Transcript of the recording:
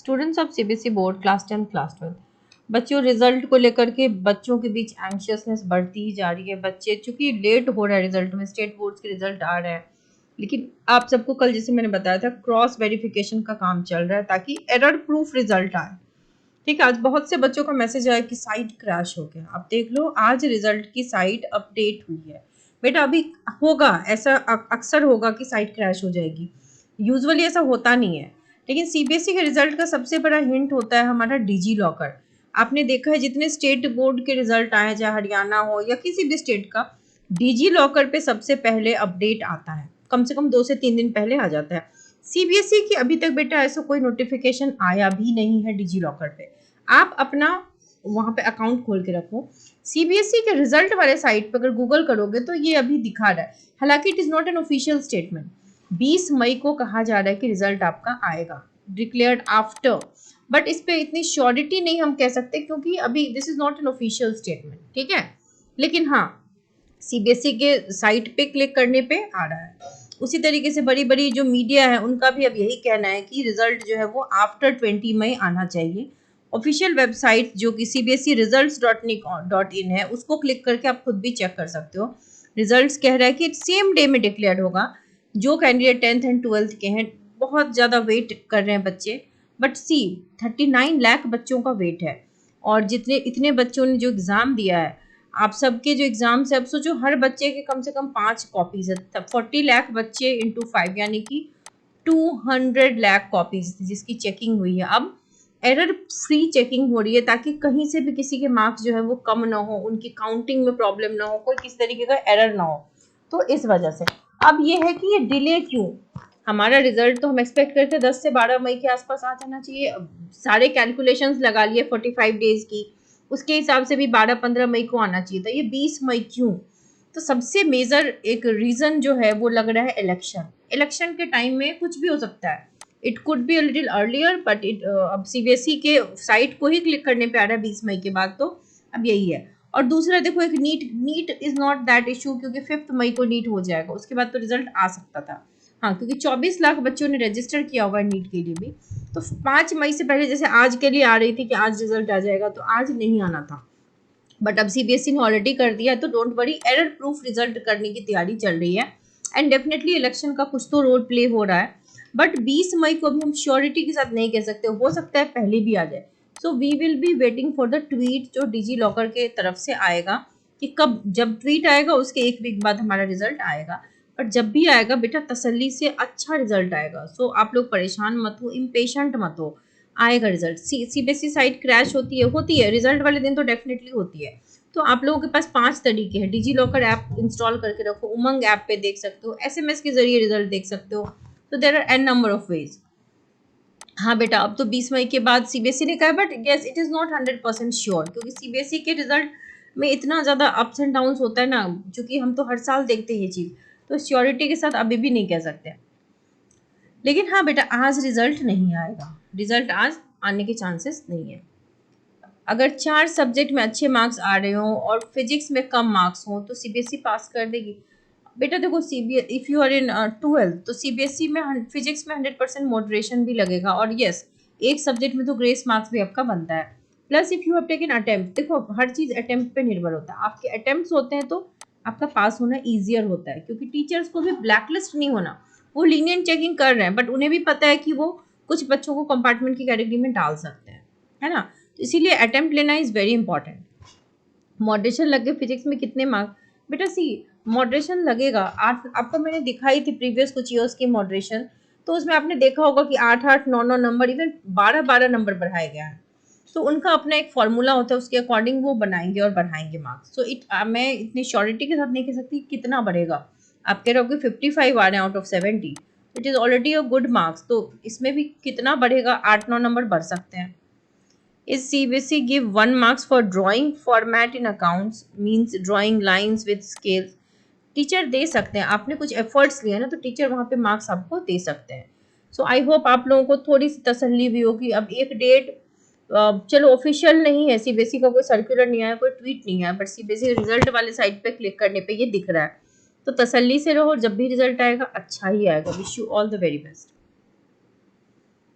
Students of CBSE board class 10 class 12 बच्चों result को लेकर के बच्चों के बीच एंशियसनेस बढ़ती ही जा रही है। बच्चे चूंकि लेट हो रहा है रिजल्ट में, स्टेट बोर्ड्स के रिजल्ट आ रहे हैं, लेकिन आप सबको कल जैसे मैंने बताया था क्रॉस वेरिफिकेशन का काम चल रहा है ताकि एरर प्रूफ रिजल्ट आए। ठीक है, आज बहुत से बच्चों का मैसेज आया कि साइट क्रैश हो गया। आप देख लो, आज रिजल्ट की साइट अपडेट हुई है। बेटा अभी होगा ऐसा, अक्सर होगा कि साइट क्रैश हो जाएगी, यूजुअली ऐसा होता नहीं है। लेकिन सीबीएसई के रिजल्ट का सबसे बड़ा हिंट होता है हमारा डिजी लॉकर। आपने देखा है जितने स्टेट बोर्ड के रिजल्ट आए, चाहे हरियाणा हो या किसी भी स्टेट का, डिजी लॉकर पे सबसे पहले अपडेट आता है। कम से कम 2 से 3 दिन पहले आ जाता है। सीबीएसई की अभी तक बेटा ऐसा कोई नोटिफिकेशन आया भी नहीं है डिजी लॉकर पे। आप अपना वहां पे अकाउंट खोल के रखो। सीबीएसई के रिजल्ट वाले साइट पर अगर गूगल करोगे तो ये अभी दिखा रहा है, हालांकि it is not an official statement. 20 मई को कहा जा रहा है कि रिजल्ट आपका आएगा, डिक्लेयर्ड आफ्टर, बट इस पे इतनी श्योरिटी नहीं हम कह सकते क्योंकि अभी this is not an official statement. ठीक है, लेकिन हाँ सीबीएसई के साइट पे क्लिक करने पे आ रहा है। उसी तरीके से बड़ी बड़ी जो मीडिया है उनका भी अब यही कहना है कि रिजल्ट जो है वो आफ्टर 20 मई आना चाहिए। ऑफिशियल वेबसाइट जो कि cbse results.nic.in है, उसको क्लिक करके आप खुद भी चेक कर सकते हो। रिजल्ट्स कह रहा है कि सेम डे में डिक्लेयर होगा। जो कैंडिडेट 10th एंड 12th के हैं, बहुत ज़्यादा वेट कर रहे हैं बच्चे, बट सी 39 लाख बच्चों का वेट है। और जितने इतने बच्चों ने जो एग्ज़ाम दिया है, आप सबके जो एग्ज़ाम्स है, अब सोचो हर बच्चे के कम से कम 5 कॉपीज है, तब 40 लाख बच्चे इंटू 5 यानी कि 200 लाख कॉपीज जिसकी चेकिंग हुई है। अब एरर फ्री चेकिंग हो रही है ताकि कहीं से भी किसी के मार्क्स जो है वो कम ना हो, उनकी काउंटिंग में प्रॉब्लम ना हो, कोई किसी तरीके का एरर ना हो। तो इस वजह से अब ये है कि ये डिले क्यों। हमारा रिजल्ट तो हम एक्सपेक्ट करते हैं 10 से 12 मई के आसपास आ जाना चाहिए। सारे कैलकुलेशंस लगा लिए 45 डेज की, उसके हिसाब से भी 12-15 मई को आना चाहिए था। ये 20 मई क्यों? तो सबसे मेजर एक रीजन जो है वो लग रहा है इलेक्शन। इलेक्शन के टाइम में कुछ भी हो सकता है। It could be a little earlier, but it अब सीबीएसई के साइट को ही क्लिक करने पे आ रहा है 20 मई के बाद, तो अब यही है। और दूसरा देखो, एक NEET is not that issue क्योंकि 5 मई को नीट हो जाएगा, उसके बाद तो रिजल्ट आ सकता था। हाँ, क्योंकि 24 लाख बच्चों ने रजिस्टर किया हुआ है नीट के लिए भी, तो 5 मई से पहले जैसे आज के लिए आ रही थी कि आज रिजल्ट आ जाएगा, तो आज नहीं आना था। बट अब सीबीएसई ने ऑलरेडी कर दिया, तो don't worry, error proof result करने की तैयारी चल रही है। एंड डेफिनेटली इलेक्शन का कुछ तो रोल प्ले हो रहा है, बट 20 मई को अभी हम श्योरिटी के साथ नहीं कह सकते, हो सकता है पहले भी आ जाए। So we will be waiting for the tweet जो डिजी लॉकर के तरफ से आएगा कि कब, जब ट्वीट आएगा उसके 1 वीक बाद हमारा रिजल्ट आएगा। बट जब भी आएगा बेटा तसल्ली से अच्छा रिजल्ट आएगा। सो आप लोग परेशान मत हो, इम्पेशेंट मत हो, आएगा रिजल्ट। सीबीएसई साइट क्रैश होती है रिजल्ट वाले दिन तो डेफिनेटली होती है। तो आप लोगों के पास 5 तरीके हैं। डिजी लॉकर ऐप इंस्टॉल करके रखो, उमंग ऐप पे देख सकते हो, एसएमएस के जरिए रिजल्ट देख सकते हो। तो there are an number of ways. हाँ बेटा, अब तो 20 मई के बाद सीबीएसई ने कहा, but yes it is not 100% sure क्योंकि सीबीएसई के रिजल्ट में इतना ज़्यादा अप्स एंड डाउन्स होता है ना, क्योंकि हम तो हर साल देखते हैं ये चीज़, तो श्योरिटी के साथ अभी भी नहीं कह सकते। लेकिन हाँ बेटा, आज रिजल्ट नहीं आएगा, रिजल्ट आज आने के चांसेस नहीं है। अगर 4 सब्जेक्ट में अच्छे मार्क्स आ रहे हो और फिजिक्स में कम मार्क्स हो तो सीबीएसई पास कर देगी। बेटा देखो, CBSE if you are in 12th तो सीबीएसई में फिजिक्स में 100% मॉडरेशन भी लगेगा, और यस एक सब्जेक्ट में तो ग्रेस मार्क्स भी आपका बनता है। Plus if you have taken attempt, देखो हर चीज़ अटेम्प्ट पे निर्भर होता है। आपके अटेम्प्ट होते हैं तो आपका पास होना ईजियर होता है, क्योंकि टीचर्स को भी ब्लैकलिस्ट नहीं होना। वो लीनियंट चेकिंग कर रहे हैं, बट उन्हें भी पता है कि वो कुछ बच्चों को कंपार्टमेंट की कैटेगरी में डाल सकते हैं, है ना। तो इसीलिए अटेम्प्ट लेना इज़ वेरी इंपॉर्टेंट। मॉडरेशन लगे फिजिक्स में कितने मार्क्स? बेटा सी मॉडरेशन लगेगा 8, आपको मैंने दिखाई थी प्रीवियस कुछ ईयर्स की मॉडरेशन, तो उसमें आपने देखा होगा कि 8-8 9-9 नंबर, इवन 12-12 नंबर बढ़ाए गया है। तो उनका अपना एक फॉर्मूला होता है, उसके अकॉर्डिंग वो बनाएंगे और बढ़ाएंगे मार्क्स। सो मैं इतनी श्योरिटी के साथ नहीं कह सकती कितना बढ़ेगा। आप कह रहे हो कि 55 आ रहे हैं out of 70, it is already a good marks, तो इसमें भी कितना बढ़ेगा, 8-9 नंबर बढ़ सकते हैं। Is CBSE give 1 marks for drawing format in accounts, means drawing lines with scales? Teacher दे सकते हैं, आपने कुछ एफर्ट्स लिए ना, तो टीचर वहाँ पे मार्क्स आपको दे सकते हैं। सो आई होप आप लोगों को थोड़ी सी तसल्ली भी होगी। अब एक डेट, चलो ऑफिशियल नहीं है, सीबीएसई का कोई सर्कुलर नहीं आया, कोई ट्वीट नहीं आया, बट सीबीएसई रिजल्ट वाले साइट पे क्लिक करने पे ये दिख रहा है। तो तसल्ली से रहो, जब भी रिजल्ट आएगा अच्छा ही आएगा। Wish you all the very best.